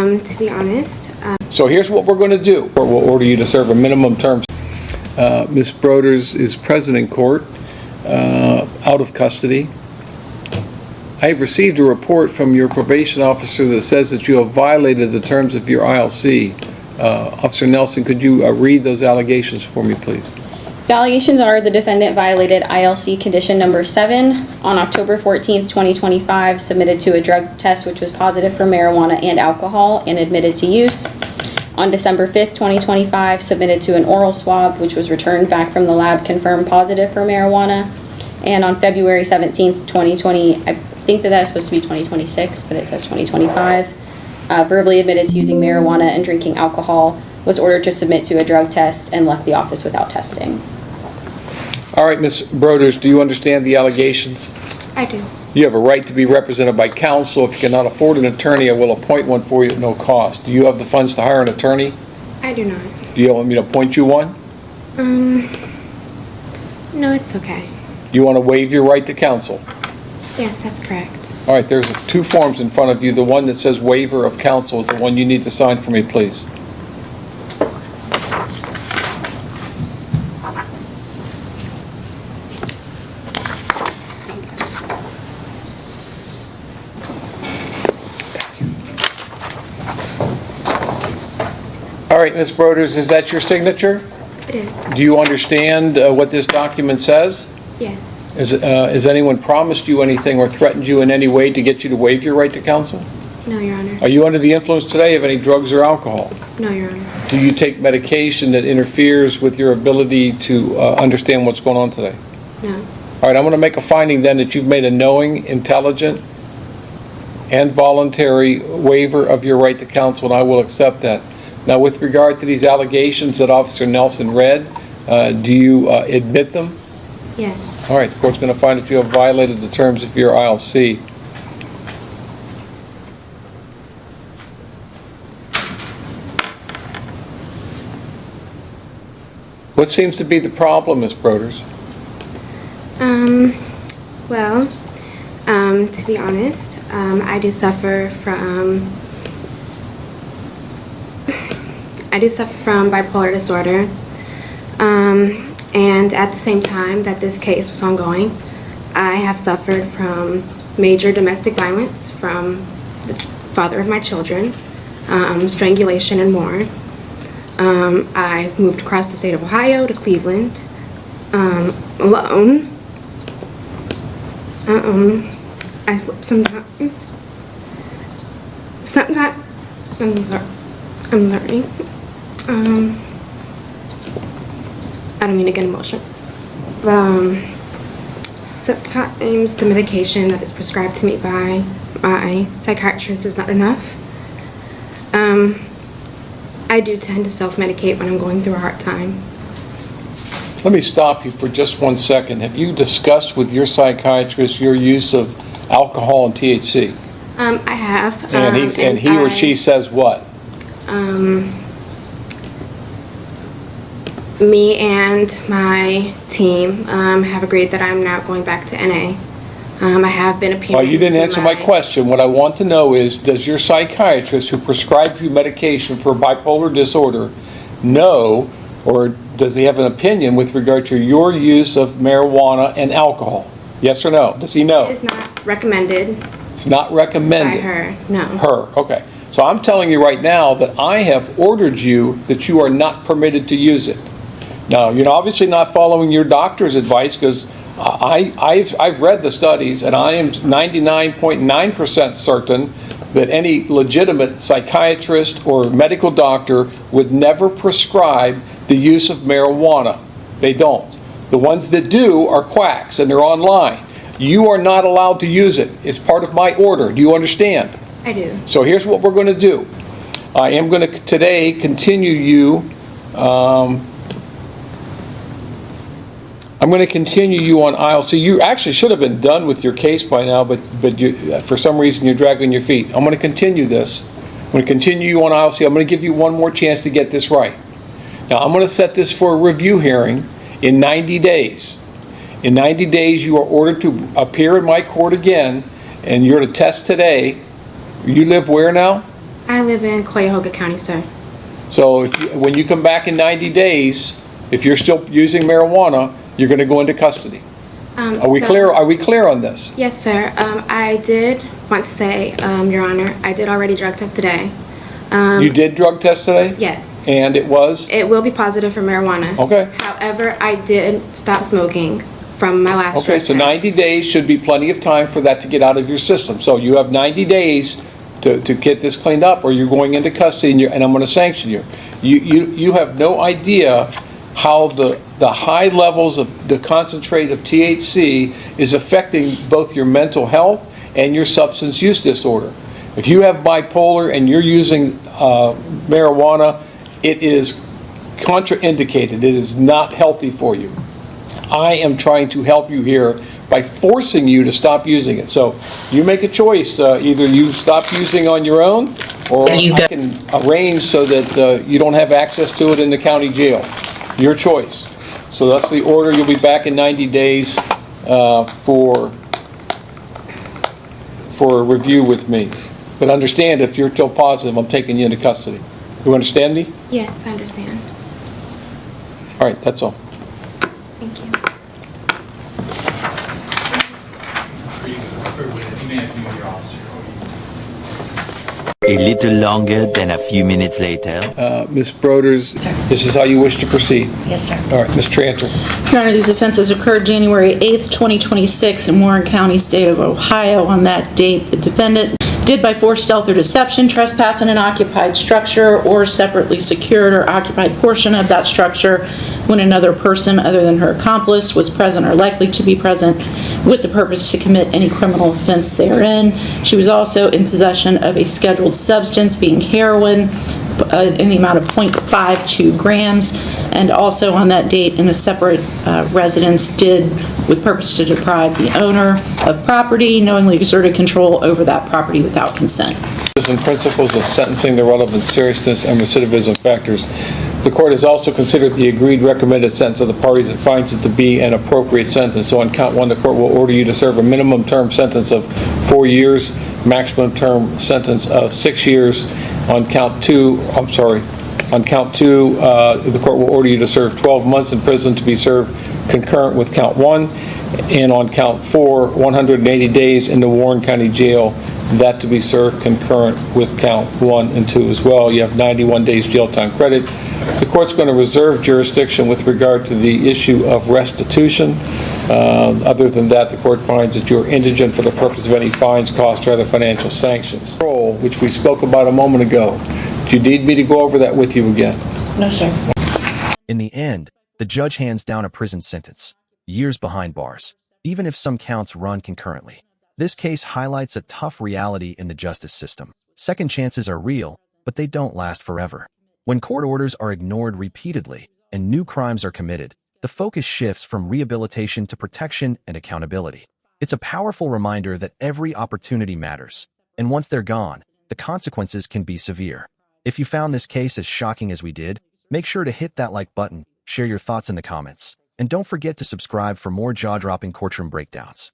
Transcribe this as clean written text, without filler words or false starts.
To be honest. So here's what we're going to do. We'll order you to serve a minimum term. Ms. Broders is present in court, out of custody. I have received a report from your probation officer that says that you have violated the terms of your ILC. Officer Nelson, could you read those allegations for me, please? The allegations are the defendant violated ILC condition number 7 on October 14th, 2025, submitted to a drug test which was positive for marijuana and alcohol and admitted to use. On December 5th, 2025, submitted to an oral swab which was returned back from the lab confirmed positive for marijuana. And on February 17th, 2020, I think that's supposed to be 2026, but it says 2025, verbally admitted to using marijuana and drinking alcohol, was ordered to submit to a drug test, and left the office without testing. All right, Ms. Broders, do you understand the allegations? I do. You have a right to be represented by counsel. If you cannot afford an attorney, I will appoint one for you at no cost. Do you have the funds to hire an attorney? I do not. Do you want me to appoint you one? No, it's okay. You want to waive your right to counsel? Yes, that's correct. All right, there's 2 forms in front of you. The one that says waiver of counsel is the one you need to sign for me, please. All right, Ms. Broders, is that your signature? It is. Do you understand what this document says? Yes. Has anyone promised you anything or threatened you in any way to get you to waive your right to counsel? No, Your Honor. Are you under the influence today of any drugs or alcohol? No, Your Honor. Do you take medication that interferes with your ability to understand what's going on today? No. All right, I'm going to make a finding then that you've made a knowing, intelligent, and voluntary waiver of your right to counsel, and I will accept that. Now, with regard to these allegations that Officer Nelson read, do you admit them? Yes. All right, the court's going to find that you have violated the terms of your ILC. What seems to be the problem, Ms. Broders? Well, to be honest, I do suffer from bipolar disorder. And at the same time that this case was ongoing, I have suffered from major domestic violence from the father of my children, strangulation and more. I've moved across the state of Ohio to Cleveland, alone. I sleep sometimes. I'm sorry. I don't mean to get emotional. Sometimes the medication that is prescribed to me by my psychiatrist is not enough. I do tend to self-medicate when I'm going through a hard time. Let me stop you for just 1 second. Have you discussed with your psychiatrist your use of alcohol and THC? I have. And he or she says what? Me and my team have agreed that I'm now going back to NA. I have been appearing. Well, you didn't answer my question. What I want to know is, does your psychiatrist who prescribed you medication for bipolar disorder know, or does he have an opinion with regard to your use of marijuana and alcohol? Yes or no? Does he know? It is not recommended. It's not recommended. By her, no. Her, okay. So I'm telling you right now that I have ordered you that you are not permitted to use it. Now, you're obviously not following your doctor's advice, because I've read the studies, and I am 99.9% certain that any legitimate psychiatrist or medical doctor would never prescribe the use of marijuana. They don't. The ones that do are quacks, and they're online. You are not allowed to use it. It's part of my order. Do you understand? I do. So here's what we're going to do. I am going to today continue you. I'm going to continue you on ILC. You actually should have been done with your case by now, but for some reason you're dragging your feet. I'm going to continue this. I'm going to continue you on ILC. I'm going to give you one more chance to get this right. Now, I'm going to set this for a review hearing in 90 days. In 90 days, you are ordered to appear in my court again, and you're to test today. You live where now? I live in Cuyahoga County, sir. So when you come back in 90 days, if you're still using marijuana, you're going to go into custody. Are we clear? Are we clear on this? Yes, sir. I did want to say, Your Honor, I did already drug test today. You did drug test today? Yes. And it was? It will be positive for marijuana. Okay. However, I did stop smoking from my last drug Okay, so test. 90 days should be plenty of time for that to get out of your system. So you have 90 days to get this cleaned up, or you're going into custody, and I'm going to sanction you. You have no idea how the high levels of the concentrate of THC is affecting both your mental health and your substance use disorder. If you have bipolar and you're using marijuana, it is contraindicated. It is not healthy for you. I am trying to help you here by forcing you to stop using it. So you make a choice. Either you stop using on your own, or I can arrange so that you don't have access to it in the county jail. Your choice. So that's the order. You'll be back in 90 days for a review with me. But understand, if you're still positive, I'm taking you into custody. You understand me? Yes, I understand. All right, that's all. Thank you. A little longer than a few minutes later. Ms. Broders, this is how you wish to proceed? Yes, sir. All right, Ms. Tranter. Your Honor, these offenses occurred January 8th, 2026 in Warren County, state of Ohio. On that date, the defendant did by force, stealth, or deception trespass in an occupied structure or separately secured or occupied portion of that structure when another person other than her accomplice was present or likely to be present with the purpose to commit any criminal offense therein. She was also in possession of a scheduled substance, being heroin, in the amount of 0.52 grams, and also on that date in a separate residence did, with purpose to deprive the owner of property, knowingly exerted control over that property without consent. And principles of sentencing, the relevant seriousness and recidivism factors. The court has also considered the agreed recommended sentence of the parties and finds it to be an appropriate sentence. So on count one, the court will order you to serve a minimum term sentence of 4 years, maximum term sentence of 6 years. On count two, the court will order you to serve 12 months in prison to be served concurrent with count one. And on count four, 180 days in the Warren County Jail, that to be served concurrent with count 1 and 2 as well. You have 91 days jail time credit. The court's going to reserve jurisdiction with regard to the issue of restitution. Other than that, the court finds that you're indigent for the purpose of any fines, costs, or other financial sanctions. Parole, which we spoke about a moment ago. Do you need me to go over that with you again? No, sir. In the end, the judge hands down a prison sentence, years behind bars, even if some counts run concurrently. This case highlights a tough reality in the justice system. Second chances are real, but they don't last forever. When court orders are ignored repeatedly and new crimes are committed, the focus shifts from rehabilitation to protection and accountability. It's a powerful reminder that every opportunity matters, and once they're gone, the consequences can be severe. If you found this case as shocking as we did, make sure to hit that like button, share your thoughts in the comments, and don't forget to subscribe for more jaw-dropping courtroom breakdowns.